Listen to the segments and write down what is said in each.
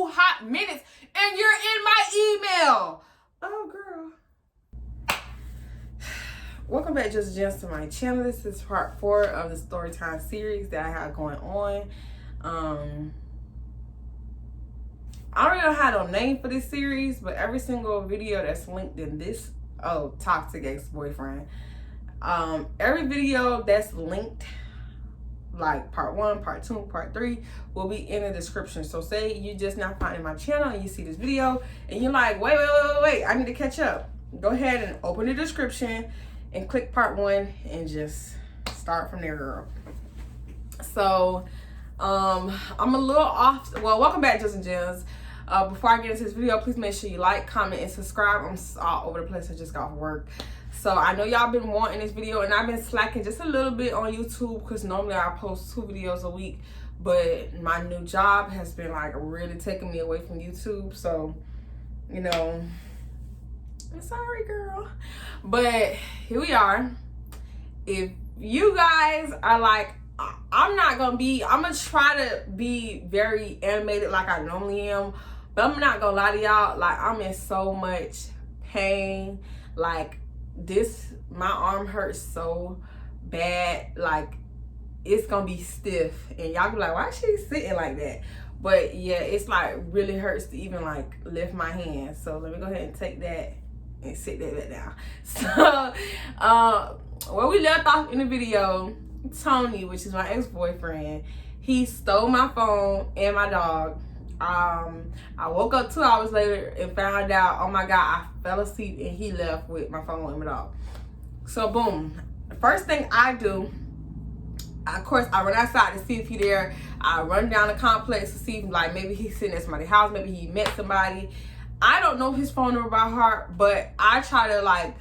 hot minutes and you're in my email. Oh, girl. Welcome back, Jems, to my channel. This is part 4 of the Storytime series that I have going on. I don't really know how to name for this series, but every single video that's linked in this, toxic ex-boyfriend, every video that's linked, like part 1, part 2, part 3, will be in the description. So say you just now finding my channel and you see this video and you're like, wait, I need to catch up. Go ahead and open the description and click part 1 and just start from there, girl. So I'm a little off. Well, welcome back, Jems. Before I get into this video, please make sure you like, comment, and subscribe. I'm all over the place. I just got off work. So I know y'all been wanting this video, and I've been slacking just a little bit on YouTube because normally I post 2 videos a week, but my new job has been like really taking me away from YouTube. So, you know, I'm sorry, girl, but here we are. If you guys are like, I'm gonna try to be very animated like I normally am, but I'm not gonna lie to y'all, like I'm in so much pain. Like my arm hurts so bad, like it's gonna be stiff, and y'all be like, why is she sitting like that? But yeah, it's like really hurts to even like lift my hand. So let me go ahead and take that and sit that back down. So where we left off in the video, Tony, which is my ex-boyfriend, he stole my phone and my dog. I woke up 2 hours later and found out, oh my God, I fell asleep and he left with my phone and my dog. So boom, the first thing I do, of course, I run outside to see if he's there. I run down the complex to see if like maybe he's sitting at somebody's house, maybe he met somebody. I don't know his phone number by heart, but I try to like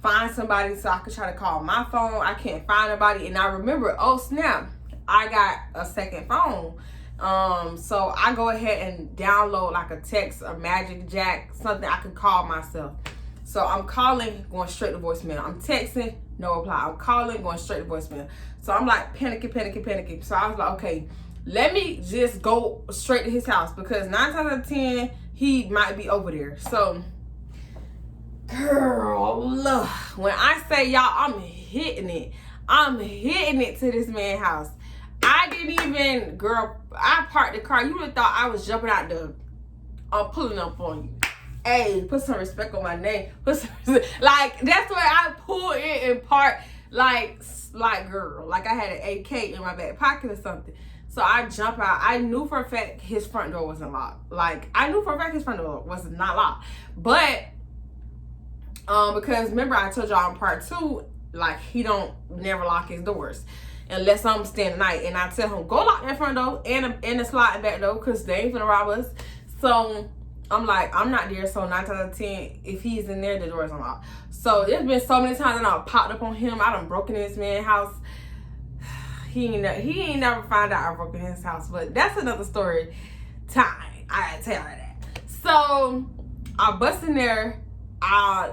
find somebody so I could try to call my phone. I can't find nobody, and I remember, oh snap, I got a second phone. So I go ahead and download like a text, a magic jack, something I can call myself. So I'm calling, going straight to voicemail. I'm texting, no reply. I'm calling, going straight to voicemail. So I'm like panicking. So I was like, okay, let me just go straight to his house, because 9 times out of 10 he might be over there. So girl, look, when I say y'all, I'm hitting it to this man's house. I didn't even, girl, I parked the car. You would have thought I was jumping out I'm pulling up on you. Hey, put some respect on my name. Like, that's where I pulled in and parked, like girl, like I had an AK in my back pocket or something. So I jump out. I knew for a fact his front door wasn't locked. Like, I knew for a fact his front door was not locked. But because remember I told y'all in part 2, like he don't never lock his doors unless I'm staying the night, and I tell him go lock that front door and the sliding back door, because they ain't gonna rob us. So I'm like, I'm not there. So 9 times out of 10, if he's in there, the door is unlocked. So there's been so many times that I popped up on him. I done broken in this man's house. He ain't never find out I broke in his house, but that's another story time. I tell her that. So I bust in there.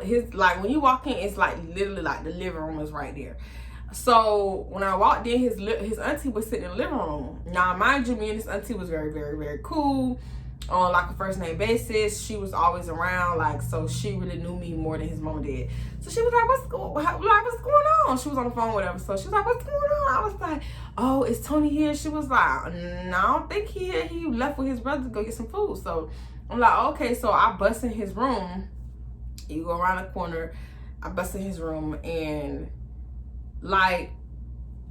His, like, when you walk in, it's like literally like the living room is right there. So when I walked in, his auntie was sitting in the living room. Now mind you, me and this auntie was very cool on like a first name basis. She was always around, like, so she really knew me more than his mom did. So she was like, what's going on? She was on the phone, whatever. So she was like, what's going on? I was like, oh, is Tony here? She was like, no, I don't think he here. He left with his brother to go get some food. So I'm like, okay. So I bust in his room. You go around the corner, I bust in his room, and like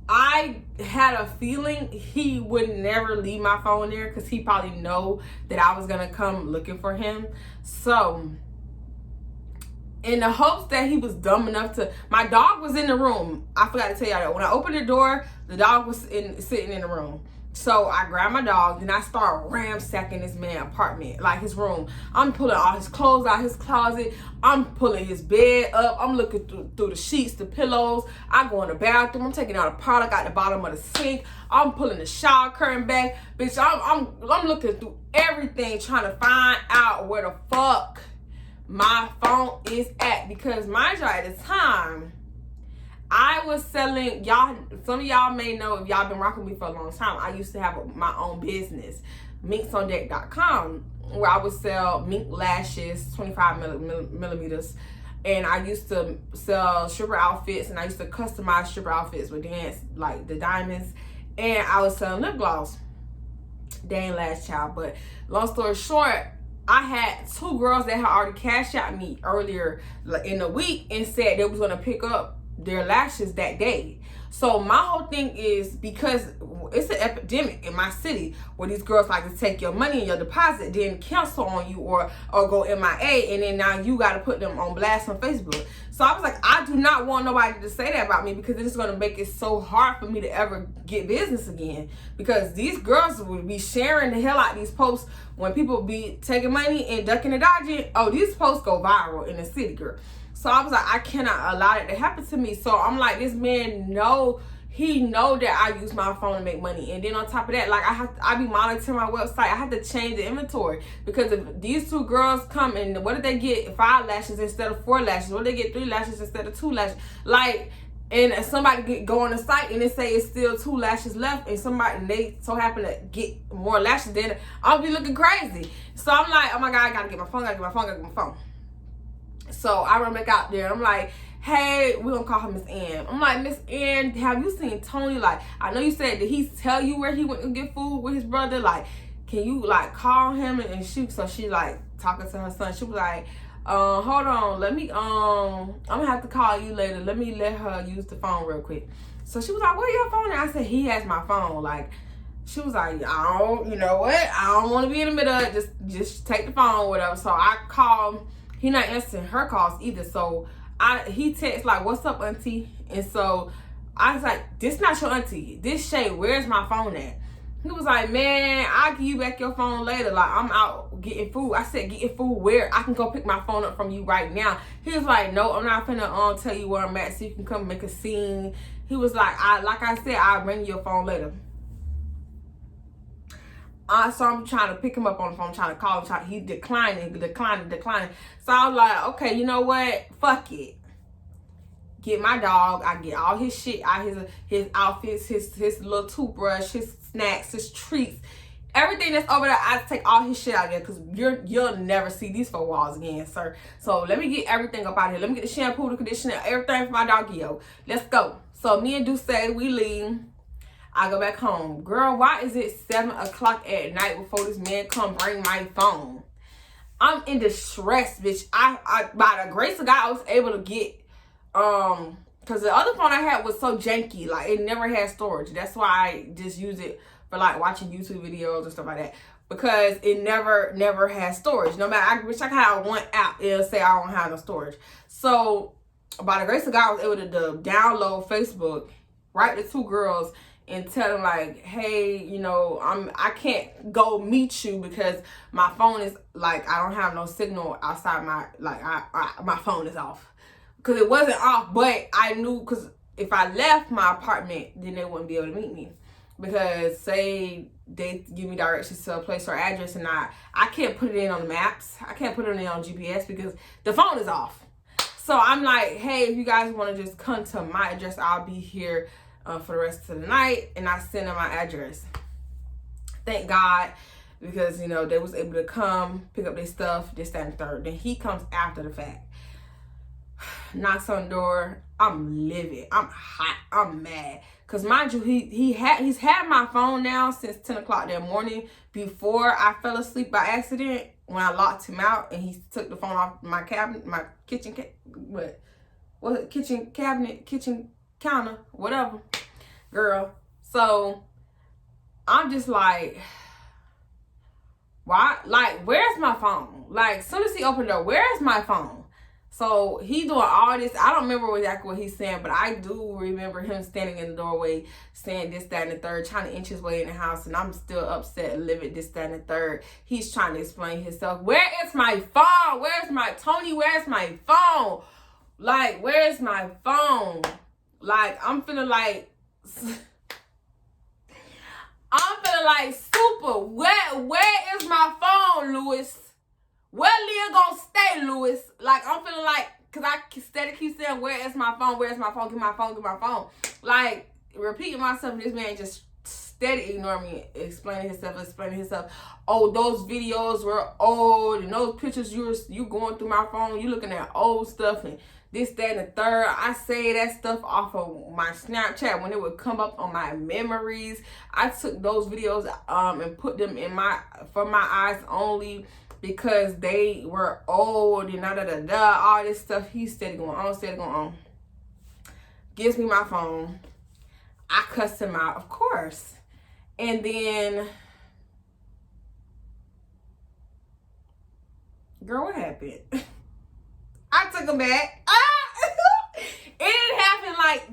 I had a feeling he would never leave my phone there, because he probably know that I was gonna come looking for him. So in the hopes that he was dumb enough to, my dog was in the room. I forgot to tell y'all that when I opened the door, the dog was sitting in the room. So I grabbed my dog and I start ransacking this man's apartment, like his room. I'm pulling all his clothes out his closet. I'm pulling his bed up. I'm looking through the sheets, the pillows. I go in the bathroom. I'm taking out a product out the bottom of the sink. I'm pulling the shower curtain back. Bitch, I'm looking through everything, trying to find out where the fuck my phone is at. Because mind you, at the time, I was selling, y'all, some of y'all may know if y'all been rocking with me for a long time, I used to have my own business. minksondeck.com, where I would sell mink lashes, 25 millimeters. And I used to sell stripper outfits, and I used to customize stripper outfits with dance, like the diamonds. And I was selling lip gloss. They ain't last child. But long story short, I had 2 girls that had already cashed out me earlier in the week and said they was going to pick up their lashes that day. So my whole thing is, because it's an epidemic in my city where these girls like to take your money and your deposit, then cancel on you or go MIA, and then now you got to put them on blast on Facebook. So I was like, I do not want nobody to say that about me, because it's going to make it so hard for me to ever get business again. Because these girls will be sharing the hell out of these posts when people be taking money and ducking and dodging. Oh, these posts go viral in the city, girl. So I was like, I cannot allow that to happen to me. So I'm like, this man he know that I use my phone to make money. And then on top of that, like I be monitoring my website. I had to change the inventory, because if these 2 girls come and what did they get? 5 lashes instead of 4 lashes. What did they get? 3 lashes instead of 2 lashes. Like, and somebody go on the site and they say it's still 2 lashes left, and they so happen to get more lashes, then I'll be looking crazy. So I'm like, oh my God, I gotta get my phone. So I run back out there. I'm like, hey, we're gonna call her Miss Ann. I'm like, Miss Ann, have you seen Tony? Like, I know you said, did he tell you where he went to get food with his brother? Like, can you like call him and shoot? So she like talking to her son. She was like, hold on, let me I'm gonna have to call you later. Let me let her use the phone real quick. So she was like, where your phone at? I said, he has my phone. Like, she was like, you know what? I don't want to be in the middle of it. Just take the phone or whatever. So I called. He not answering her calls either. So he texts like, what's up, auntie? And so I was like, this not your auntie. This Shaye. Where's my phone at? He was like, man, I'll give you back your phone later. Like, I'm out getting food. I said, getting food where? I can go pick my phone up from you right now. He was like, no, I'm not finna tell you where I'm at so you can come make a scene. He was like, like I said, I'll bring you your phone later. So I'm trying to pick him up on the phone, trying to call him. He declining. So I was like, okay, you know what? Fuck it. Get my dog. I get all his shit out, his outfits, his little toothbrush, his snacks, his treats, everything that's over there. I take all his shit out of there, because you'll never see these 4 walls again, sir. So let me get everything up out of here. Let me get the shampoo, the conditioner, everything for my doggy. Let's go. So me and Duce, we leave. I go back home. Girl, why is it 7 o'clock at night before this man come bring my phone? I'm in distress, bitch. I by the grace of God, I was able to get, because the other phone I had was so janky. Like, it never had storage. That's why I just use it for like watching YouTube videos and stuff like that. Because it never has storage. No matter, I wish I could have one app, it'll say I don't have no storage. So, by the grace of God, I was able to download Facebook, write the 2 girls, and tell them like, hey, you know, I can't go meet you because my phone is like, I don't have no signal outside my, like, my phone is off. Because it wasn't off, but I knew, because if I left my apartment, then they wouldn't be able to meet me. Because say they give me directions to a place or address, and I can't put it in on the maps. I can't put it in on GPS because the phone is off. So I'm like, hey, if you guys want to just come to my address, I'll be here for the rest of the night. And I send them my address. Thank God, because, you know, they was able to come pick up their stuff, this, that, and third. Then he comes after the fact, knocks on the door. I'm livid. I'm hot. I'm mad. Because mind you, he's had my phone now since 10 o'clock that morning, before I fell asleep by accident when I locked him out and he took the phone off my cabinet, my kitchen counter, whatever, girl. So I'm just like, why? Like, where's my phone? Like, as soon as he opened the door, where's my phone? So he doing all this. I don't remember exactly what he's saying, but I do remember him standing in the doorway saying this, that, and the third, trying to inch his way in the house, and I'm still upset, livid, this, that, and the third. He's trying to explain himself. Where is my phone? Where's my Tony? Where's my phone? Like, where's my phone? Like, I'm feeling like super. Where is my phone, Lewis? Where Leah gonna stay, Lewis? Like, I'm feeling like, because I steady keep saying, where is my phone? Where's my phone? Get my phone, get my phone. Like, repeating myself, and this man just steady ignoring me, explaining himself. Oh, those videos were old, and those pictures you going through my phone, you looking at old stuff, and this, that, and the third. I say that stuff off of my Snapchat when it would come up on my memories. I took those videos and put them in for my eyes only, because they were old and all this stuff. He's steady going on. Gives me my phone. I cussed him out, of course. And then, girl, what happened? I took him back. It didn't happen like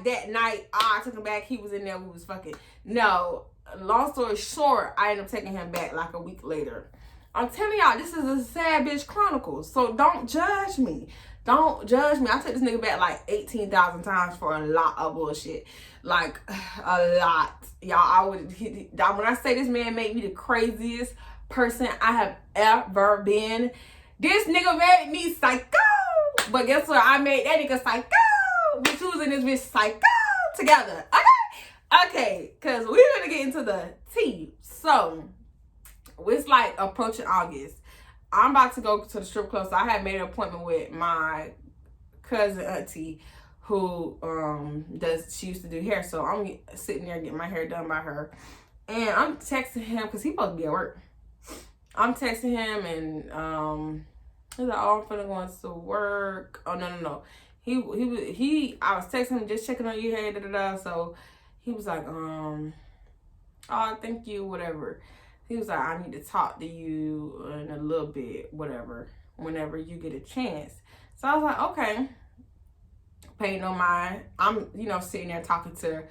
that night. I took him back. He was in there. We was fucking. No. Long story short, I ended up taking him back like a week later. I'm telling y'all, this is a sad bitch chronicles. So don't judge me. Don't judge me. I took this nigga back like 18,000 times for a lot of bullshit. Like, a lot. Y'all, when I say this man made me the craziest person I have ever been, this nigga made me psycho. But guess what? I made that nigga psycho. We choosing this bitch psycho together. Okay, because we're going to get into the tea. So, it's like approaching August. I'm about to go to the strip club. So I had made an appointment with my cousin auntie who she used to do hair. So I'm sitting there getting my hair done by her. And I'm texting him because he's supposed to be at work. I'm texting him and he's like, oh, I'm finna go into work. Oh, no. I was texting him, just checking on your hair, So he was like, oh, thank you, whatever. He was like, I need to talk to you in a little bit, whatever, whenever you get a chance. So I was like, okay. Paying no mind. I'm, sitting there talking to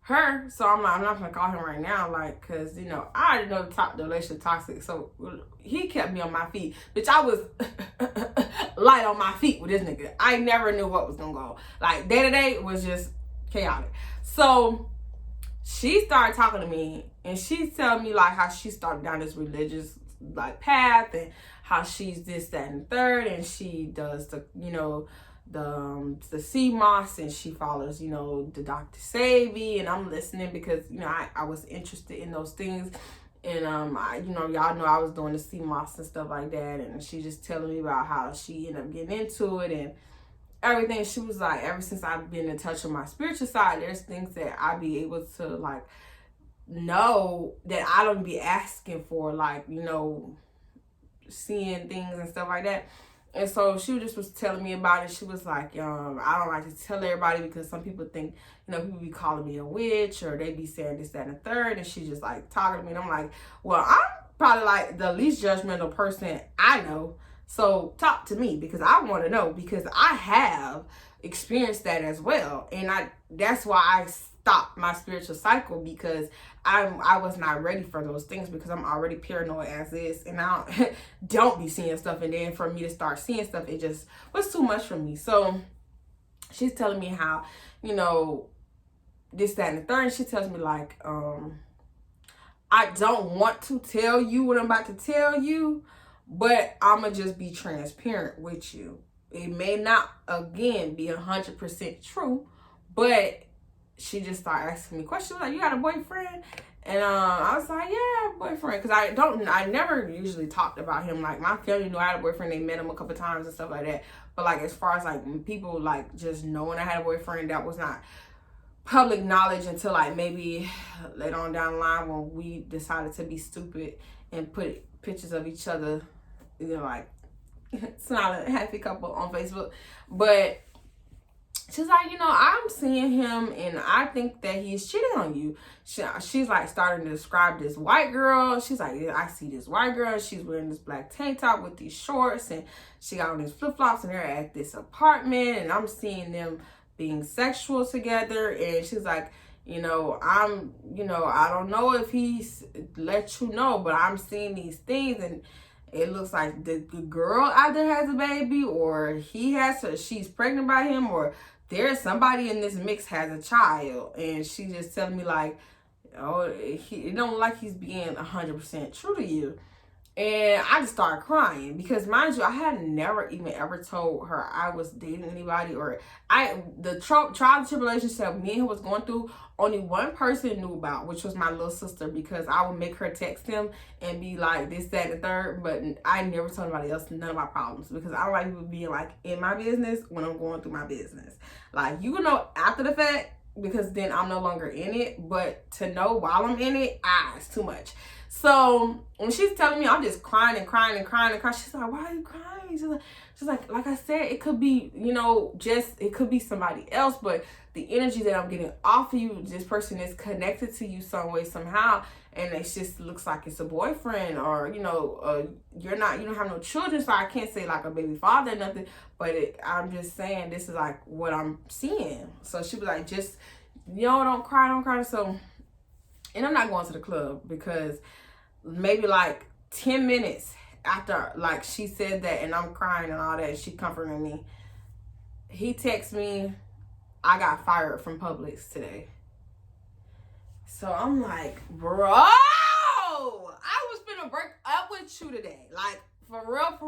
her. So I'm like, I'm not going to call him right now, like, because, I already know the relationship toxic. So he kept me on my feet. Bitch, I was light on my feet with this nigga. I never knew what was going to go. Like, day to day was just chaotic. So she started talking to me, and she's telling me like how she started down this religious like path, and how she's this, that, and the third, and she does the the sea moss, and she follows the Dr. Savvy, and I'm listening because I was interested in those things, and y'all know I was doing the sea moss and stuff like that, and she just telling me about how she ended up getting into it and everything. She was like, ever since I've been in touch with my spiritual side, there's things that I be able to like know that I don't be asking for, like seeing things and stuff like that. And so she just was telling me about it. She was like, I don't like to tell everybody because some people think, people be calling me a witch, or they be saying this, that, and the third. And she just like talking to me. And I'm like, well, I'm probably like the least judgmental person I know. So talk to me, because I want to know, because I have experienced that as well. And that's why I stopped my spiritual cycle, because I was not ready for those things, because I'm already paranoid as is, and I don't be seeing stuff. And then for me to start seeing stuff, it just was too much for me. So she's telling me how, this, that, and the third. And she tells me like, I don't want to tell you what I'm about to tell you, but I'm going to just be transparent with you. It may not, again, be 100% true, but she just started asking me questions like, you got a boyfriend? And I was like, yeah, I have a boyfriend. Because I never usually talked about him. Like, my family knew I had a boyfriend. They met him a couple times and stuff like that. But, like, as far as, like, people, like, just knowing I had a boyfriend, that was not public knowledge until, like, maybe later on down the line when we decided to be stupid and put pictures of each other, like, smiling, happy couple on Facebook. But she's like, I'm seeing him, and I think that he's cheating on you. She's like starting to describe this white girl. She's like, yeah, I see this white girl. She's wearing this black tank top with these shorts, and she got on these flip-flops, and they're at this apartment, and I'm seeing them being sexual together. And she's like, I don't know if he's let you know, but I'm seeing these things, and it looks like the girl either has a baby, or she's pregnant by him, or there's somebody in this mix has a child. And she just telling me like, it don't like he's being 100% true to you. And I just started crying because, mind you, I had never even ever told her I was dating anybody, or the trial and tribulation said me and him was going through, only one person knew about, which was my little sister, because I would make her text him and be like this, that, and the third. But I never told anybody else none of my problems, because I don't like people being like in my business when I'm going through my business. Like, you can know after the fact, because then I'm no longer in it, but to know while I'm in it, it's too much. So when she's telling me, I'm just crying and crying and crying and crying. She's like, why are you crying? She's like I said, it could be, it could be somebody else, but the energy that I'm getting off of you, this person is connected to you some way, somehow, and it just looks like it's a boyfriend, or, you don't have no children, so I can't say like a baby father or nothing, but I'm just saying this is like what I'm seeing. So she was like, just, don't cry. So, and I'm not going to the club, because maybe like 10 minutes after like she said that and I'm crying and all that, she comforting me, he texts me, I got fired from Publix today. So I'm like, bro, I was finna break up with you today. Like, for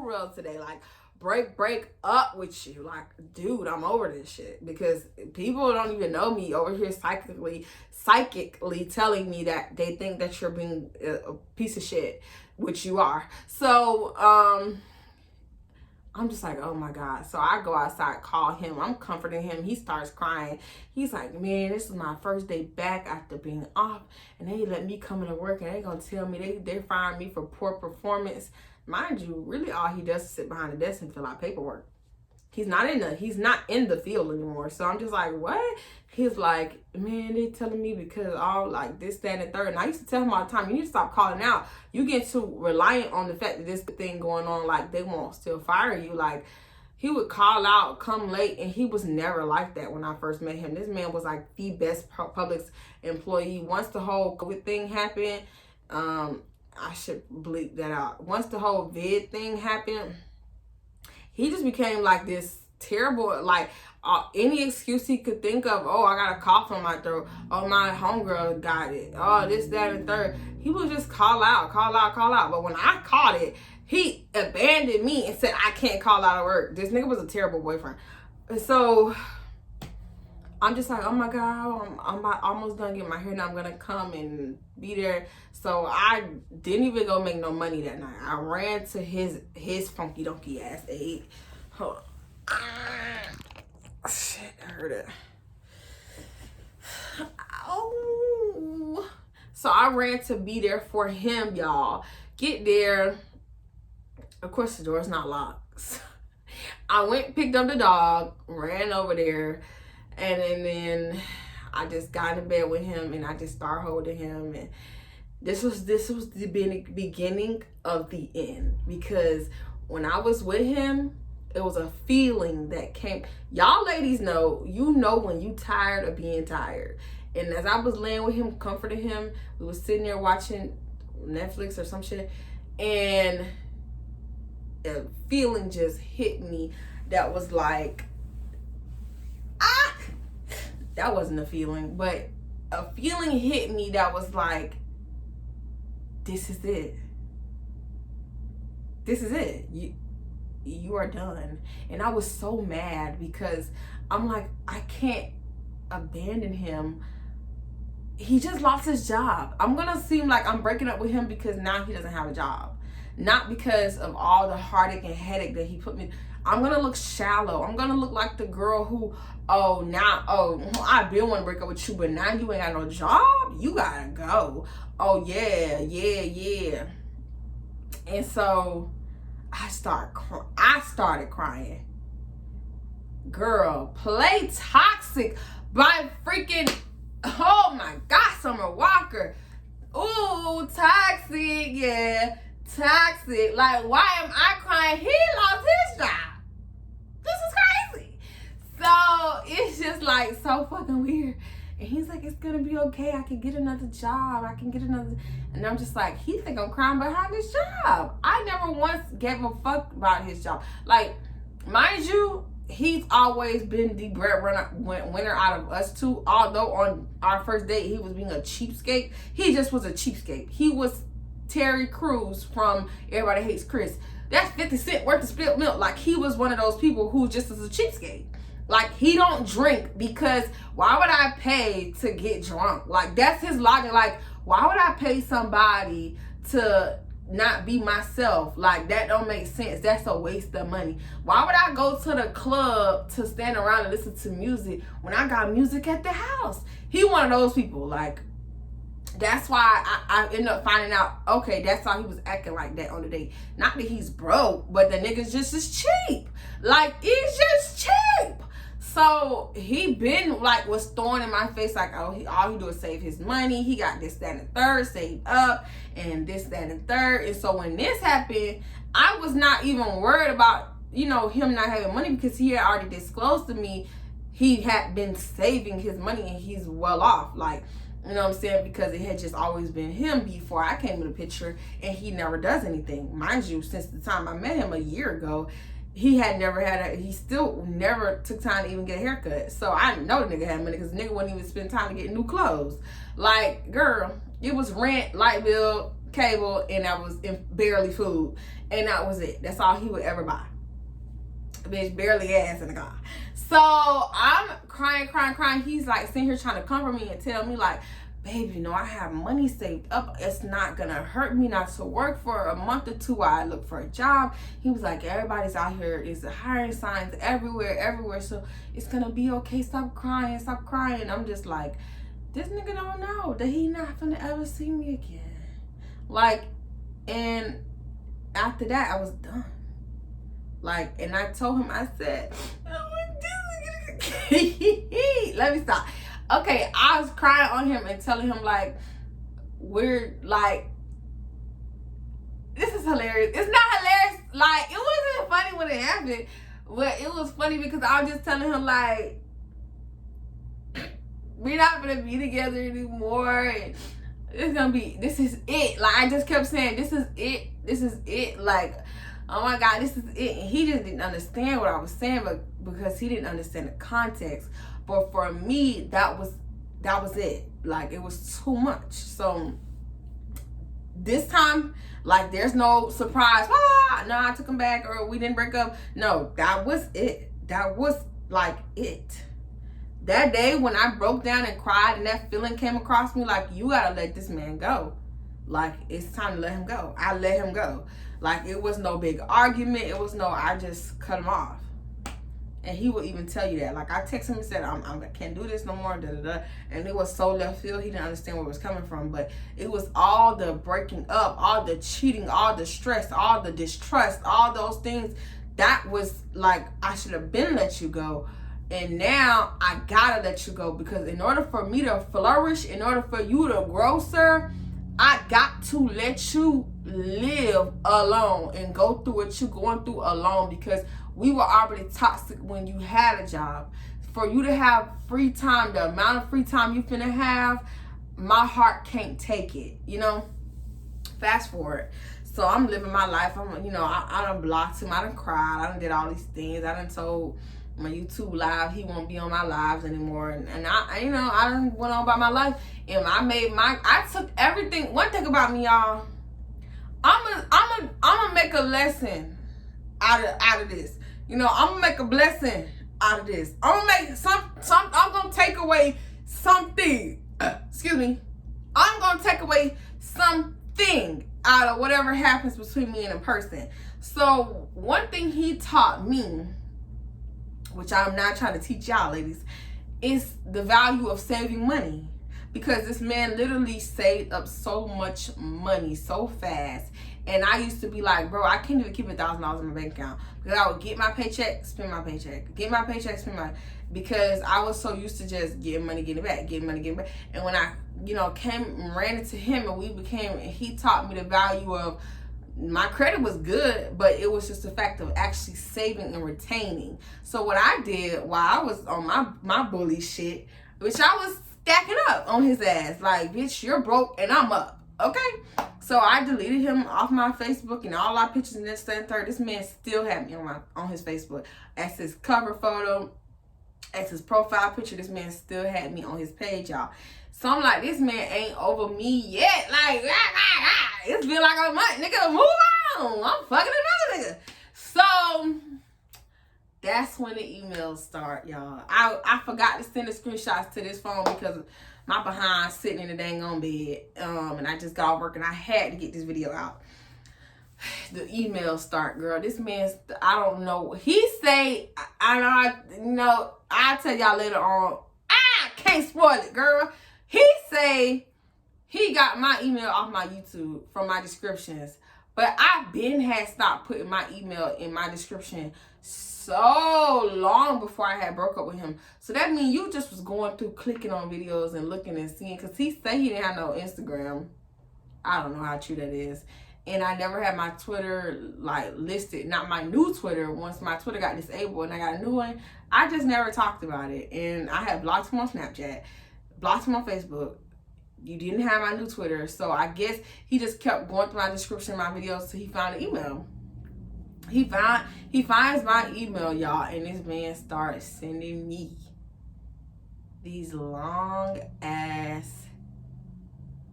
real today. Like, break up with you. Like, dude, I'm over this shit, because people don't even know me over here psychically telling me that they think that you're being a piece of shit, which you are. So I'm just like, oh my God. So I go outside, call him, I'm comforting him, he starts crying. He's like, man, this is my first day back after being off, and they let me come into work and they gonna tell me they're firing me for poor performance. Mind you, really all he does is sit behind the desk and fill out paperwork. He's not in the field anymore. So I'm just like, what? He's like, man, they telling me because all like this, that, and the third. And I used to tell him all the time, you need to stop calling out. You get too reliant on the fact that this thing going on, like they won't still fire you. Like, he would call out, come late, and he was never like that when I first met him. This man was like the best Publix employee. Once the whole COVID thing happened, I should bleep that out. Once the whole vid thing happened, he just became like this terrible, like any excuse he could think of. Oh, I got a cough on my throat. Oh, my homegirl got it. Oh, this, that, and third. He would just call out. But when I caught it, he abandoned me and said, I can't call out of work. This nigga was a terrible boyfriend. And so I'm just like, oh my God, I'm almost done getting my hair done. I'm going to come and be there. So I didn't even go make no money that night. I ran to his funky donkey ass aid. Hold on. Shit, I heard it. Oh. So I ran to be there for him, y'all. Get there. Of course, the door's not locked. I went, picked up the dog, ran over there. And then I just got in bed with him and I just started holding him. And this was the beginning of the end. Because when I was with him, it was a feeling that came. Y'all ladies know, when you tired of being tired. And as I was laying with him, comforting him, we was sitting there watching Netflix or some shit. And a feeling just hit me that was like, that wasn't a feeling, but a feeling hit me that was like, this is it. This is it. You are done. And I was so mad because I'm like, I can't abandon him. He just lost his job. I'm gonna seem like I'm breaking up with him because now he doesn't have a job. Not because of all the heartache and headache that he put me. I'm gonna look shallow. I'm gonna look like the girl who, I been want to break up with you, but now you ain't got no job. You gotta go. Oh yeah. And so I started crying. Girl, play Toxic by freaking, oh my God, Summer Walker. Ooh, Toxic, yeah. Toxic. Like, why am I crying? He lost his job. This is crazy. So it's just like so fucking weird. And he's like, it's gonna be okay. I can get another job. And I'm just like, he think I'm crying behind his job. I never once gave a fuck about his job. Like, mind you, he's always been the winner out of us two. Although on our first date, he was being a cheapskate. He just was a cheapskate. He was Terry Crews from Everybody Hates Chris. That's 50 cents worth of spilled milk. Like, he was one of those people who just is a cheapskate. Like, he don't drink because why would I pay to get drunk? Like, that's his logic. Like, why would I pay somebody to not be myself? Like, that don't make sense. That's a waste of money. Why would I go to the club to stand around and listen to music when I got music at the house? He one of those people. Like, that's why I end up finding out, okay, that's why he was acting like that on the date. Not that he's broke, but the nigga's just as cheap. Like, he's just cheap. So he been like, was throwing in my face like, oh, all he do is save his money. He got this, that, and the third saved up, and this, that, and the third. And so when this happened, I was not even worried about, you know, him not having money, because he had already disclosed to me he had been saving his money and he's well off. Like, you know what I'm saying? Because it had just always been him before I came in the picture, and he never does anything. Mind you, since the time I met him a year ago, he still never took time to even get a haircut. So I know the nigga had money, because the nigga wouldn't even spend time to get new clothes. Like, girl, it was rent, light bill, cable, and that was barely food. And that was it. That's all he would ever buy. Bitch, barely ass in the car. So I'm crying. He's like sitting here trying to comfort me and tell me like, babe, you know, I have money saved up. It's not gonna hurt me not to work for a month or two while I look for a job. He was like, everybody's out here is hiring signs everywhere. So it's gonna be okay. Stop crying. I'm just like, this nigga don't know that he not gonna ever see me again. Like, and after that, I was done. Like, and I told him, I said, let me stop. Okay, I was crying on him and telling him like, we're like, this is hilarious. It's not hilarious. Like, it wasn't funny when it happened, but it was funny because I was just telling him like, we're not gonna be together anymore, and this is it. Like, I just kept saying, this is it. Like, oh my God, this is it. And he just didn't understand what I was saying, but because he didn't understand the context. But for me, that was it. Like, it was too much. So this time, like, there's no surprise. No, I took him back, or we didn't break up. No, that was it. That was like it. That day when I broke down and cried and that feeling came across me, like, you gotta let this man go. Like, it's time to let him go. I let him go. Like, it was no big argument. It was no, I just cut him off. And he would even tell you that. Like, I texted him and said, I can't do this no more, And it was so left field, he didn't understand where it was coming from. But it was all the breaking up, all the cheating, all the stress, all the distrust, all those things. That was like, I should have been let you go. And now I gotta let you go, because in order for me to flourish, in order for you to grow, sir, I got to let you live alone and go through what you're going through alone, because we were already toxic when you had a job. For you to have free time, the amount of free time you finna have, my heart can't take it, you know? Fast forward. So I'm living my life. I done blocked him. I done cried. I done did all these things. I done told my YouTube live he won't be on my lives anymore. And I done went on by my life. And I took everything. One thing about me, y'all, I'm gonna make a lesson out of this. You know, I'm gonna make a blessing out of this. I'm gonna make I'm gonna take away something. Excuse me. I'm gonna take away something out of whatever happens between me and a person. So one thing he taught me, which I'm not trying to teach y'all ladies, is the value of saving money. Because this man literally saved up so much money so fast. And I used to be like, bro, I can't even keep $1,000 in my bank account. Because I would get my paycheck, spend my paycheck. Get my paycheck, spend my... Because I was so used to just getting money, getting it back, getting money, getting it back. And when I, ran into him and he taught me the value of, my credit was good, but it was just the fact of actually saving and retaining. So what I did while I was on my bully shit, which I was stacking up on his ass. Like, bitch, you're broke and I'm up. Okay? So I deleted him off my Facebook and all our pictures and this, that, and third. This man still had me on his Facebook. As his cover photo, as his profile picture, this man still had me on his page, y'all. So I'm like, this man ain't over me yet. Like, It's been like a month, nigga. Move on. I'm fucking another nigga. So that's when the emails start, y'all. I forgot to send the screenshots to this phone because my behind sitting in the dang on bed. And I just got off work and I had to get this video out. The emails start, girl. This man's, I don't know. He say, I'll tell y'all later on. I can't spoil it, girl. He say he got my email off my YouTube from my descriptions. But I had stopped putting my email in my description so long before I had broke up with him. So that means you just was going through clicking on videos and looking and seeing. Because he said he didn't have no Instagram. I don't know how true that is. And I never had my Twitter like listed, not my new Twitter. Once my Twitter got disabled and I got a new one, I just never talked about it. And I had blocked him on Snapchat, blocked him on Facebook. You didn't have my new Twitter. So I guess he just kept going through my description, my videos, so he found the email. He finds my email, y'all, and this man starts sending me these long ass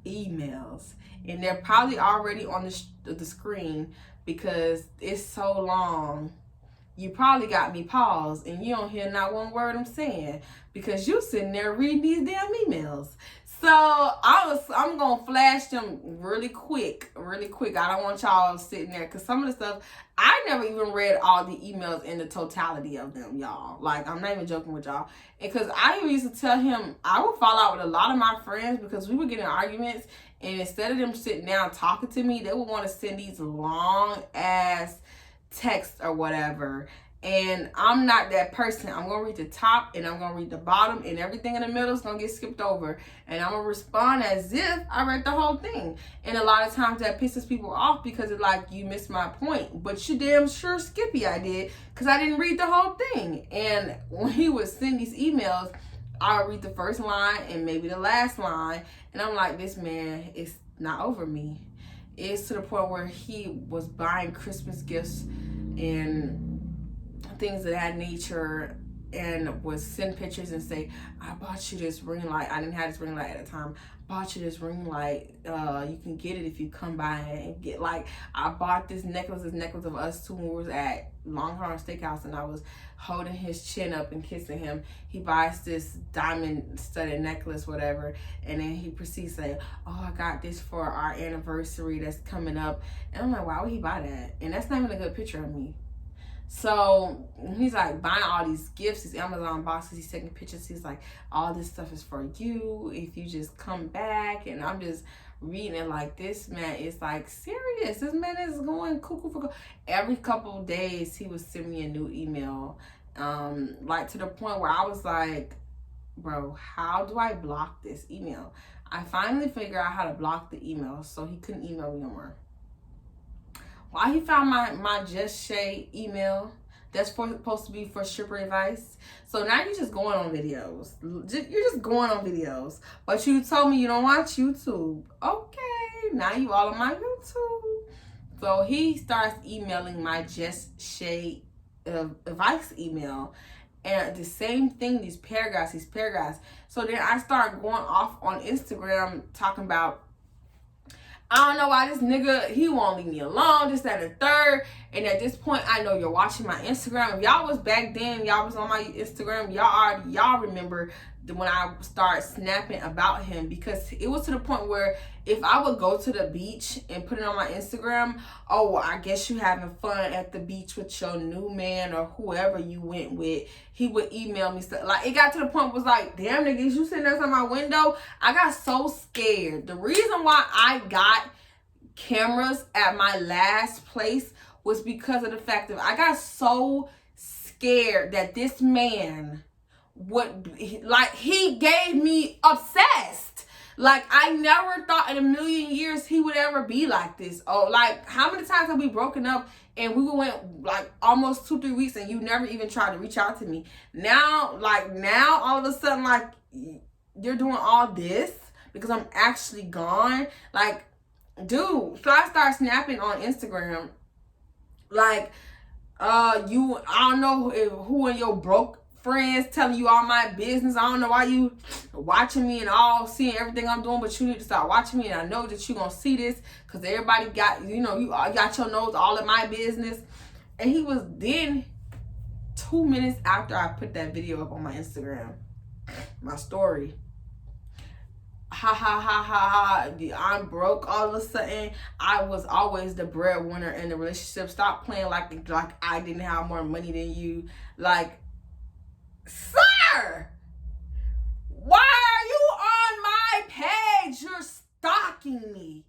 emails. And they're probably already on the screen because it's so long. You probably got me paused and you don't hear not one word I'm saying because you sitting there reading these damn emails. So I'm gonna flash them really quick. I don't want y'all sitting there because some of the stuff I never even read all the emails in the totality of them, y'all. Like, I'm not even joking with y'all. Because I used to tell him I would fall out with a lot of my friends because we would get in arguments, and instead of them sitting down talking to me, they would want to send these long ass texts or whatever. And I'm not that person. I'm going to read the top and I'm going to read the bottom, and everything in the middle is going to get skipped over. And I'm going to respond as if I read the whole thing. And a lot of times that pisses people off because it's like, you missed my point. But you damn sure Skippy I did because I didn't read the whole thing. And when he would send these emails, I would read the first line and maybe the last line. And I'm like, this man is not over me. It's to the point where he was buying Christmas gifts and things of that nature and would send pictures and say, I bought you this ring light. I didn't have this ring light at the time. Bought you this ring light. You can get it if you come by and get, like, I bought this necklace of us two when we was at Longhorn Steakhouse and I was holding his chin up and kissing him. He buys this diamond studded necklace, whatever, and then he proceeds to say, oh, I got this for our anniversary that's coming up. And I'm like, why would he buy that? And that's not even a good picture of me. So he's like buying all these gifts, these Amazon boxes, he's taking pictures. He's like, all this stuff is for you if you just come back. And I'm just reading it like, this man is like serious. This man is going cuckoo for every couple of days. He would send me a new email, like to the point where I was like, bro, how do I block this email? I finally figured out how to block the email so he couldn't email me no more. Why he found my Just Shaye email that's supposed to be for stripper advice. So now you're just going on videos. You're just going on videos. But you told me you don't watch YouTube. Okay, now you all on my YouTube. So he starts emailing my Just Shaye advice email. And the same thing, these paragraphs. So then I start going off on Instagram talking about, I don't know why this nigga, he won't leave me alone, this, that, and the third. And at this point, I know you're watching my Instagram. If y'all was back then, y'all was on my Instagram, y'all remember when I started snapping about him, because it was to the point where if I would go to the beach and put it on my Instagram, oh, well, I guess you having fun at the beach with your new man or whoever you went with, he would email me stuff. Like, it got to the point was like, damn, niggas, you sitting there on my window? I got so scared. The reason why I got cameras at my last place was because of the fact that I got so scared that this man would, like, he gave me obsessed. Like, I never thought in a million years he would ever be like this. Oh, like, how many times have we broken up and we went like almost 2-3 weeks and you never even tried to reach out to me? Now, all of a sudden, like, you're doing all this because I'm actually gone. Like, dude, so I start snapping on Instagram. Like, I don't know who in your broke friends telling you all my business. I don't know why you watching me and all seeing everything I'm doing, but you need to start watching me. And I know that you're going to see this because everybody got, you know, you got your nose all in my business. And he was then 2 minutes after I put that video up on my Instagram, my story. Ha ha ha ha ha, I'm broke all of a sudden. I was always the breadwinner in the relationship. Stop playing like I didn't have more money than you. Like, sir, why are you on my page? You're stalking me.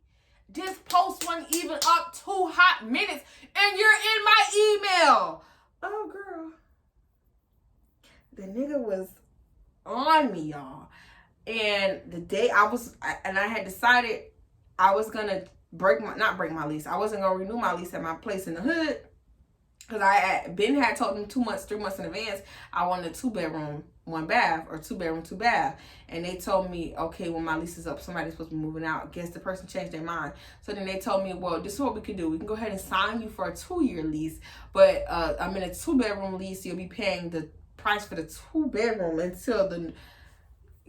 This post wasn't even up 2 hot minutes and you're in my email. Oh, girl. The nigga was on me, y'all. And the day I had decided I was gonna not break my lease. I wasn't gonna renew my lease at my place in the hood. Because had told them 3 months in advance, I wanted a 2-bedroom, 1 bath, or 2-bedroom, 2 bath. And they told me, okay, when my lease is up, somebody's supposed to be moving out. Guess the person changed their mind. So then they told me, well, this is what we can do. We can go ahead and sign you for a 2-year lease. But I'm in a 2-bedroom lease. You'll be paying the price for the 2-bedroom until the...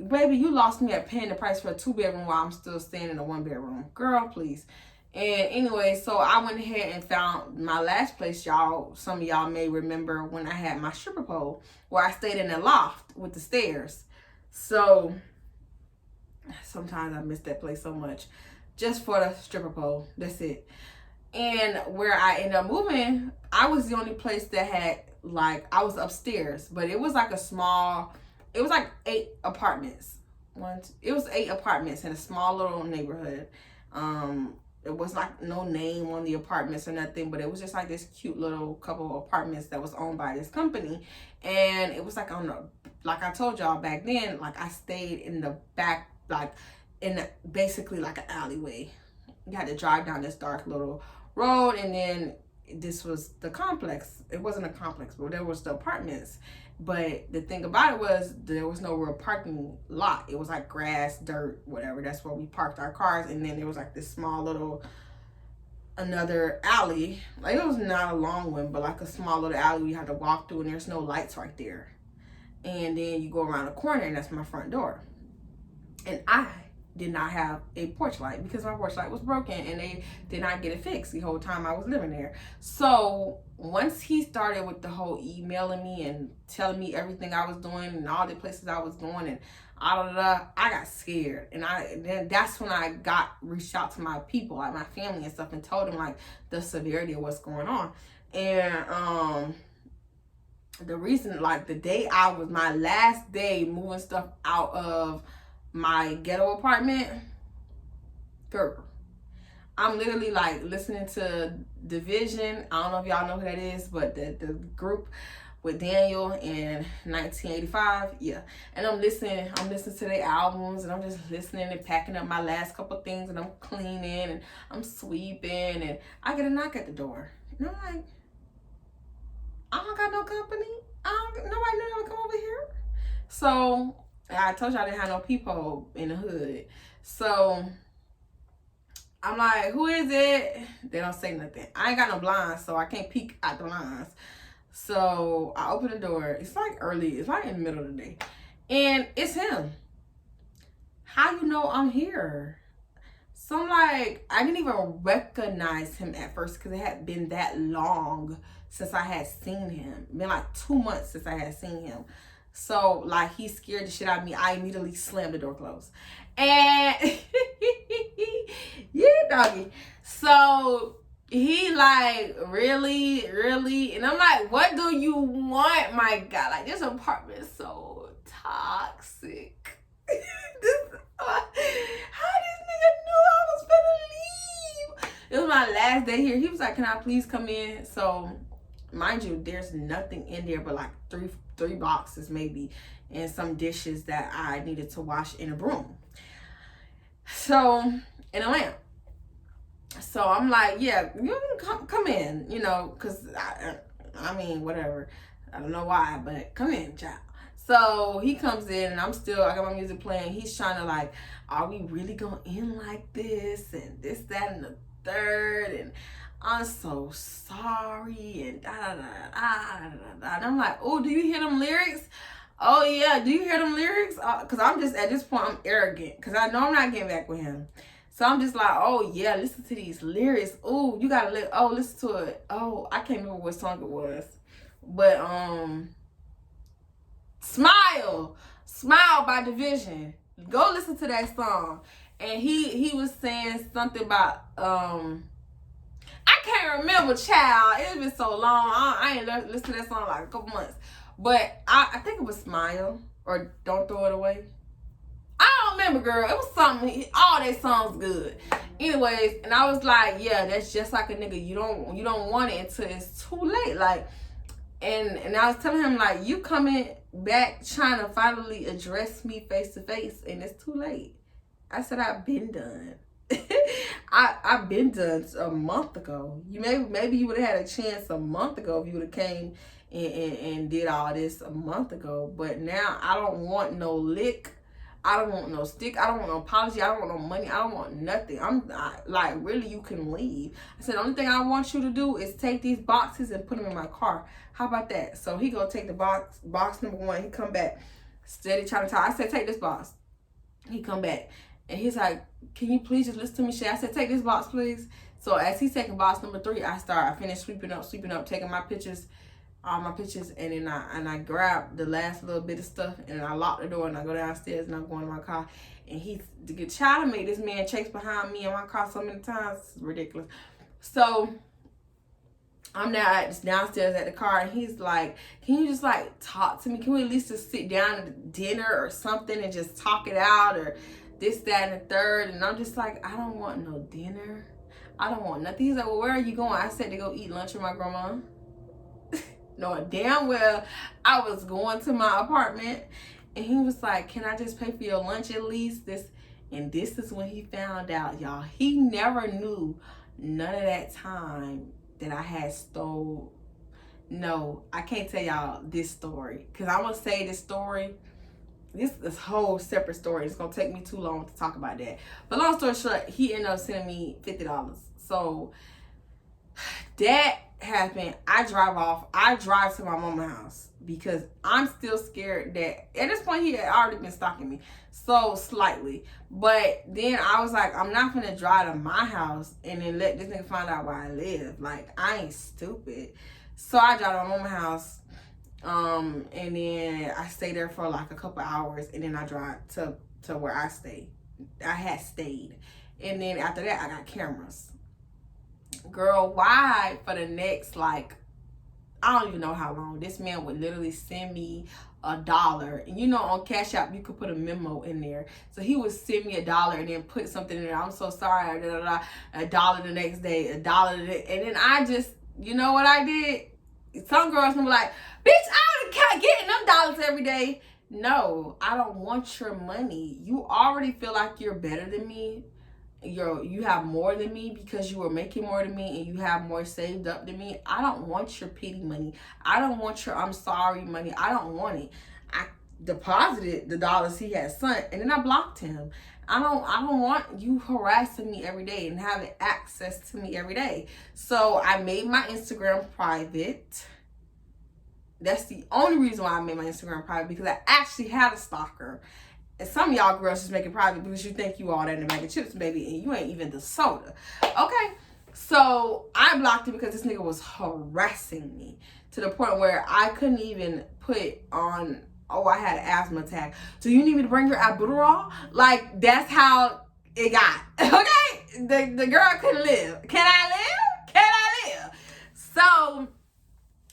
Baby, you lost me at paying the price for a 2-bedroom while I'm still staying in a 1-bedroom. Girl, please. And anyway, so I went ahead and found my last place, y'all. Some of y'all may remember when I had my stripper pole, where I stayed in a loft with the stairs. So sometimes I miss that place so much. Just for the stripper pole. That's it. And where I ended up moving, I was the only place that had, like, I was upstairs. But it was like a small... It was like 8 apartments. It was 8 apartments in a small little neighborhood. It was like no name on the apartments or nothing, but it was just like this cute little couple of apartments that was owned by this company. And it was like like I told y'all back then, like I stayed in the back, like basically like an alleyway. You had to drive down this dark little road, and then this was the complex. It wasn't a complex, but there was the apartments. But the thing about it was there was no real parking lot. It was like grass, dirt, whatever. That's where we parked our cars. And then there was like this small little, another alley. Like it was not a long one, but like a small little alley you had to walk through, and there's no lights right there. And then you go around the corner, and that's my front door. And I did not have a porch light because my porch light was broken, and they did not get it fixed the whole time I was living there. So once he started with the whole emailing me and telling me everything I was doing and all the places I was going and I got scared. And then that's when I reached out to my people, like my family and stuff, and told them like the severity of what's going on. And the reason, like the day my last day moving stuff out of my ghetto apartment, girl, I'm literally like listening to Division. I don't know if y'all know who that is, but the group with Daniel in 1985, yeah. And I'm listening to their albums, and I'm just listening and packing up my last couple things, and I'm cleaning and I'm sweeping, and I get a knock at the door, and I'm like, I don't got no company. Nobody knew to come over here. So I told y'all I didn't have no people in the hood. So I'm like, who is it? They don't say nothing. I ain't got no blinds, so I can't peek out the blinds. So I open the door. It's like early. It's like in the middle of the day. And it's him. How you know I'm here? So I'm like, I didn't even recognize him at first because it had been that long since I had seen him. It been like 2 months since I had seen him. So, like, he scared the shit out of me. I immediately slammed the door closed. And, yeah, doggy. So, he, like, really? And I'm like, what do you want, my God? Like, this apartment is so toxic. How this nigga knew I was gonna leave? It was my last day here. He was like, can I please come in? So, mind you, there's nothing in there but like three boxes maybe, and some dishes that I needed to wash in a broom. So, and a lamp. So I'm like, yeah, you can come in, you know, because I mean, whatever. I don't know why, but come in, child. So he comes in, and I got my music playing. He's trying to like, are we really going in like this? And this, that, and the third. And I'm so sorry, and da da da da da da. And I'm like, oh, do you hear them lyrics? Oh yeah, do you hear them lyrics? Cause I'm just at this point I'm arrogant, cause I know I'm not getting back with him. So I'm just like, oh yeah, listen to these lyrics. Oh, you gotta listen to it. Oh, I can't remember what song it was, but Smile by Division. Go listen to that song. And he was saying something about I can't remember, child. It's been so long. I ain't listened to that song like a couple months. But I think it was Smile or Don't Throw It Away. I don't remember, girl. It was something. All that songs good. Anyways, and I was like, yeah, that's just like a nigga. You don't want it until it's too late. Like, and I was telling him, like, you coming back trying to finally address me face to face, and it's too late. I said, I've been done. I've been done a month ago. Maybe you would have had a chance a month ago if you would have came and did all this a month ago. But now I don't want no lick. I don't want no stick. I don't want no apology. I don't want no money. I don't want nothing. Like, really, you can leave. I said, the only thing I want you to do is take these boxes and put them in my car. How about that? So he go take the box number 1. He come back, steady trying to talk. I said, take this box. He come back. And he's like, can you please just listen to me, Shaye? I said, take this box, please. So as he's taking box number 3, I finished sweeping up, taking my pictures, all my pictures, and then I grab the last little bit of stuff, and I lock the door, and I go downstairs, and I'm going to my car. And he's trying to make this man chase behind me in my car so many times. It's ridiculous. So I'm now downstairs at the car, and he's like, can you just like talk to me? Can we at least just sit down at dinner or something and just talk it out, or this, that, and the third? And I'm just like, I don't want no dinner. I don't want nothing. He's like, well, where are you going? I said to go eat lunch with my grandma. Knowing damn well I was going to my apartment. And he was like, can I just pay for your lunch at least? And this is when he found out, y'all. He never knew none of that time that I had stole. No, I can't tell y'all this story, because I'm going to say this story. This whole separate story. It's going to take me too long to talk about that. But long story short, he ended up sending me $50. So that happened. I drive off. I drive to my mama's house because I'm still scared that at this point he had already been stalking me. So slightly. But then I was like, I'm not going to drive to my house and then let this nigga find out where I live. Like, I ain't stupid. So I drive to my mama's house. And then I stay there for like a couple hours, and then I drive to where I had stayed. And then after that, I got cameras. Girl, why for the next, like, I don't even know how long, this man would literally send me $1. And you know, on Cash App, you could put a memo in there. So he would send me $1 and then put something in there. I'm so sorry, $1 the next day, $1 the day. And then I just, you know what I did? Some girls will be like, bitch, I can't get them dollars every day. No, I don't want your money. You already feel like you're better than me. You have more than me because you are making more than me and you have more saved up than me. I don't want your pity money. I don't want your I'm sorry money. I don't want it. I deposited the dollars he had sent, and then I blocked him. I don't want you harassing me every day and having access to me every day. So I made my Instagram private. That's the only reason why I made my Instagram private, because I actually had a stalker. And some of y'all girls just make it private because you think you all that in a bag of chips, baby, and you ain't even the soda. Okay, so I blocked it because this nigga was harassing me to the point where I couldn't even put on, oh, I had an asthma attack, so you need me to bring your albuterol? Like, that's how it got. Okay, the girl couldn't live. Can I live? Can I live? So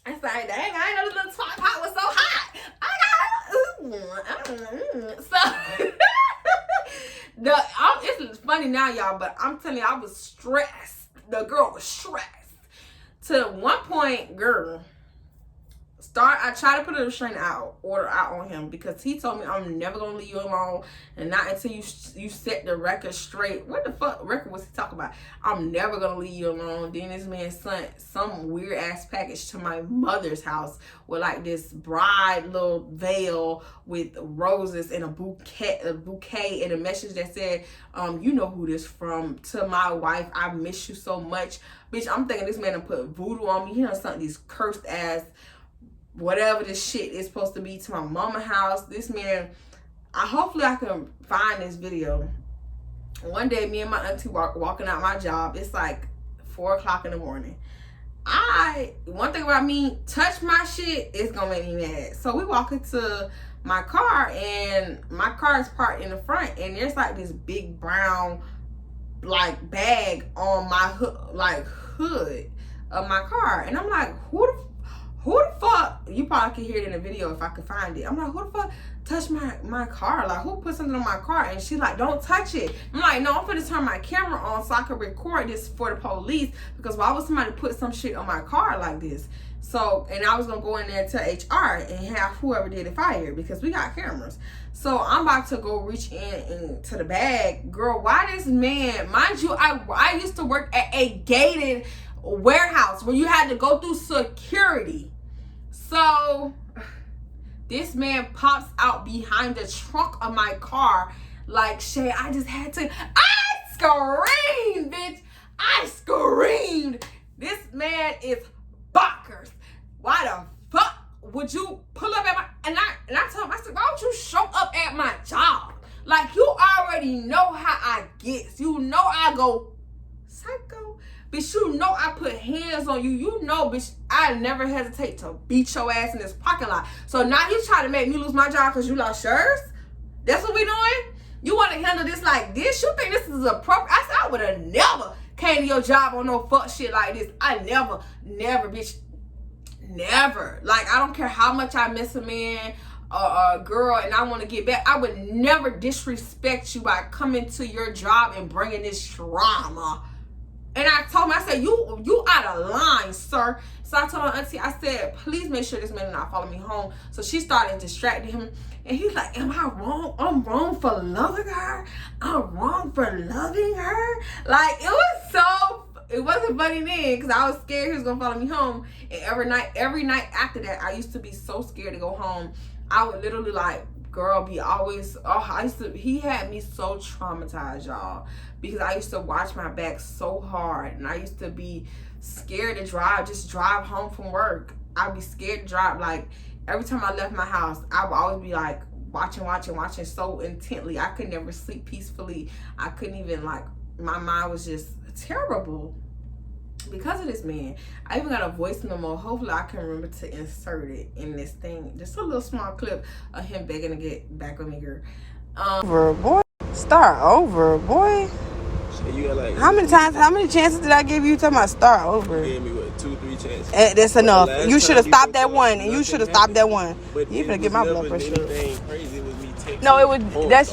I was like, dang, I didn't know this little pot was so hot. So it's funny now, y'all, but I'm telling you, I was stressed. The girl was stressed. To one point, girl, I tried to put a restraining order out on him because he told me I'm never gonna leave you alone, and not until you set the record straight. What the fuck record was he talking about? I'm never gonna leave you alone. Then this man sent some weird ass package to my mother's house with like this bride little veil with roses and a bouquet and a message that said, you know who this from, to my wife, I miss you so much. Bitch, I'm thinking this man done put voodoo on me. He done sent these cursed ass whatever this shit is supposed to be to my mama house. This man, hopefully I can find this video. One day, me and my auntie walking out my job. It's like 4 o'clock in the morning. One thing about me, touch my shit, it's gonna make me mad. So we walk into my car, and my car is parked in the front, and there's like this big brown like bag on my hood of my car, and I'm like, who the fuck, you probably can hear it in the video if I could find it. I'm like, who the fuck touched my car? Like, who put something on my car? And she's like, don't touch it. I'm like, no, I'm finna turn my camera on so I can record this for the police, because why would somebody put some shit on my car like this? So, and I was gonna go in there to HR and have whoever did it fired, because we got cameras. So I'm about to go reach into the bag. Girl, why this man, mind you, I used to work at a gated warehouse where you had to go through security. So this man pops out behind the trunk of my car like, Shay, I just had to, I screamed, bitch. I screamed. This man is bonkers. Why the fuck would you pull up at my, and I told him, I said, why don't you show up at my job? Like, you already know how I get. You know I go psycho. Bitch, you know I put hands on you. You know, bitch, I never hesitate to beat your ass in this parking lot. So now you try to make me lose my job because you lost yours? That's what we doing? You want to handle this like this? You think this is appropriate? I said I would have never came to your job on no fuck shit like this. I never, bitch, never. Like, I don't care how much I miss a man or a girl and I want to get back. I would never disrespect you by coming to your job and bringing this drama. And I told him, I said, you out of line, sir. So I told my auntie, I said, please make sure this man not follow me home. So she started distracting him. And he's like, am I wrong? I'm wrong for loving her? I'm wrong for loving her? Like, it wasn't funny then because I was scared he was going to follow me home. And every night after that, I used to be so scared to go home. I would literally like, girl, be always, he had me so traumatized, y'all, because I used to watch my back so hard, and I used to be scared to drive home from work. I'd be scared to drive. Like, every time I left my house, I would always be like watching so intently. I could never sleep peacefully. I couldn't even, like, my mind was just terrible because of this man. I even got a voice memo. Hopefully I can remember to insert it in this thing. Just a little small clip of him begging to get back with me, girl. Over, boy. Start over, boy. So you got like, how many chances did I give you to my start over? You gave me what, 2-3 chances? That's enough. You should have stopped that one, and you should have stopped that one. You finna get my blood pressure. Crazy with me taking no, it was that's.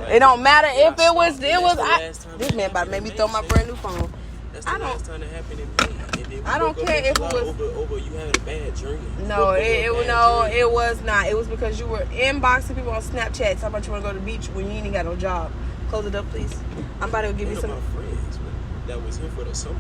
It don't matter if it was. This man about to make me throw my brand new phone. That's the last time it happened in me. I don't care if it was over you had a bad dream. No, it was not. It was because you were inboxing people on Snapchat talking about you want to go to the beach when you ain't got no job. Close it up, please. I'm about to give you some. One of my friends that was here for the summer.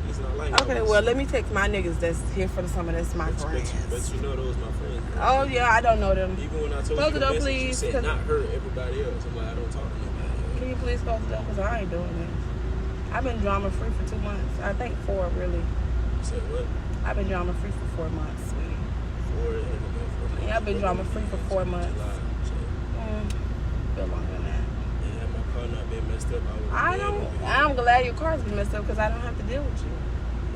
It's not like okay, well, let me text my niggas that's here for the summer. That's my friends. But you know those my friends. Oh yeah, I don't know them. Even when I told close you it up, message, please. You said not her, everybody else. I'm like, I don't talk to you about it. Can you please close it up? Because I ain't doing it. I've been drama free for 2 months. I think 4 really. You said what? I've been drama free for 4 months, sweetie. 4 months. Yeah, I've been drama free for 4 months. Feel longer than that. Yeah, my car not been messed up. I'm glad your car's been messed up because I don't have to deal with you.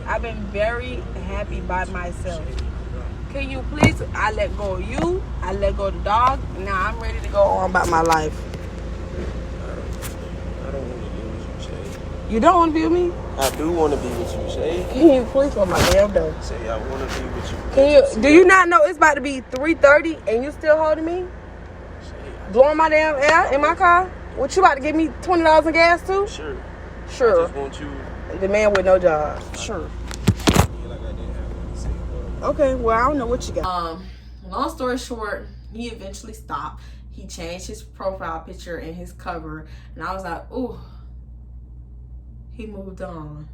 I've been very happy by myself. Can you please? I let go of you. I let go of the dog. Now I'm ready to go on about my life. I don't want to be with you, Shaye. You don't want to be with me? I do want to be with you, Shaye. Can you please open my damn door? Shaye, I want to be with you. Can you? Do you not know it's about to be 3:30 and you still holding me? Shaye, blowing my damn air in my car? What, you about to give me $20 in gas too? Sure. Sure. I just want you. The man with no job. Sure. Like I didn't have one to say. Okay, well, I don't know what you got. Long story short, he eventually stopped. He changed his profile picture and his cover, and I was like, ooh, he moved on.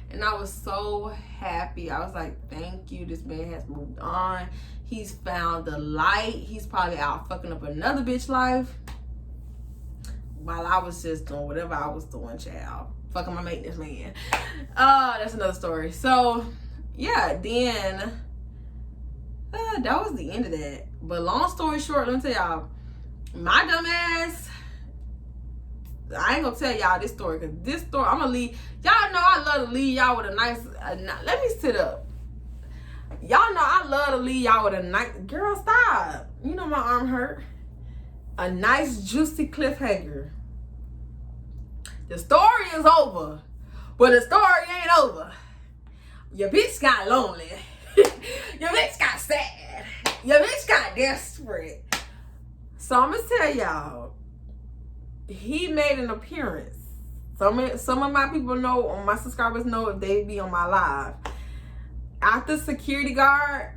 And I was so happy. I was like, thank you, this man has moved on. He's found the light. He's probably out fucking up another bitch life while I was just doing whatever I was doing, child. Fucking my maintenance man. That's another story. So yeah, then that was the end of that. But long story short, let me tell y'all, my dumb ass, I ain't gonna tell y'all this story, because this story, I'm gonna leave y'all know I love to leave y'all with a nice let me sit up. Y'all know I love to leave y'all with a nice, girl, stop, you know my arm hurt, a nice juicy cliffhanger. The story is over, but the story ain't over. Your bitch got lonely. Your bitch got sad. Your bitch got desperate. So I'm gonna tell y'all, he made an appearance. Some of my people know, my subscribers know if they be on my live. After security guard,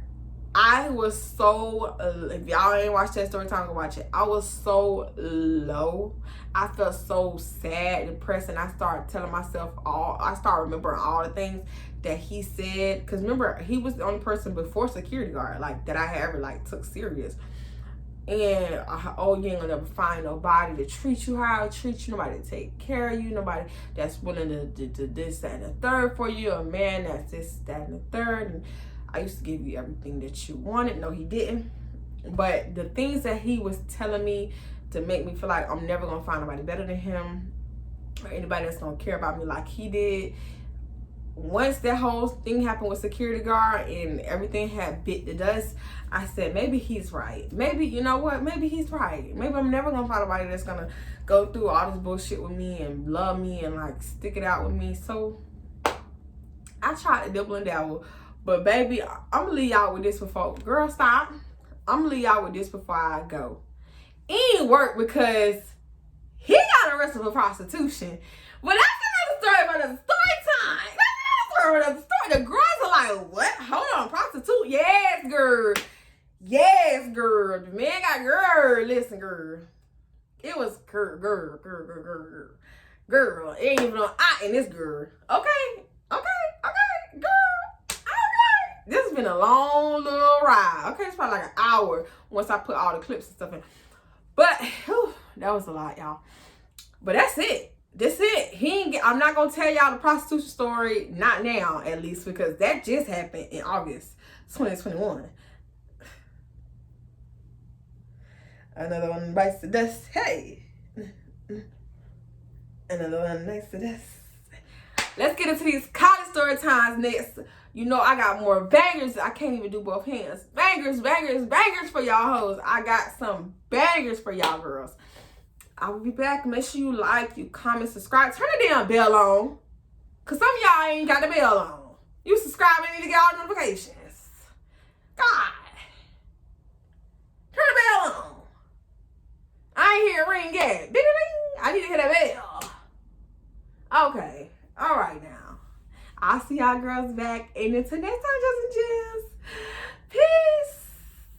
I was so, if y'all ain't watched that story time, go watch it. I was so low. I felt so sad, depressed, and I started telling myself I started remembering all the things that he said. Because remember, he was the only person before security guard, like, that I had ever, like, took serious. And, oh, you ain't gonna never find nobody to treat you how I treat you, nobody to take care of you, nobody that's willing to do this, that, and the third for you, a man that's this, that, and the third. And I used to give you everything that you wanted. No, he didn't. But the things that he was telling me to make me feel like I'm never gonna find nobody better than him, or anybody that's gonna care about me like he did. Once that whole thing happened with security guard and everything had bit the dust, I said, maybe he's right. Maybe, you know what? Maybe he's right. Maybe I'm never gonna find nobody that's gonna go through all this bullshit with me and love me and like stick it out with me. So I tried to dibble and dabble. But baby, I'm gonna leave y'all with this before, girl, stop. I'm gonna leave y'all with this before I go. It ain't work because he got arrested for prostitution. But that's another story for another story time. That's another story for another story. The girls are like, what? Hold on, prostitute? Yes, girl. Yes, girl. The man got girl. Listen, girl. It was girl. Girl. It ain't even on I in this girl. Okay, girl. This has been a long little ride. Okay, it's probably like an hour once I put all the clips and stuff in. But whew, that was a lot, y'all. But that's it. That's it. I'm not gonna tell y'all the prostitution story, not now at least, because that just happened in August 2021. Another one bites the dust. Hey. Another one bites the dust. Let's get into these college story times next. You know I got more bangers. I can't even do both hands. Bangers for y'all hoes. I got some bangers for y'all girls. I will be back. Make sure you like, you comment, subscribe. Turn the damn bell on. Because some of y'all ain't got the bell on. You subscribe and need to get all notifications. God. Turn the bell on. I ain't hear it ring yet. Ding, ding, ding. I need to hear that bell. Okay. All right now. I'll see y'all girls back. And until next time, Justin Jems. Peace.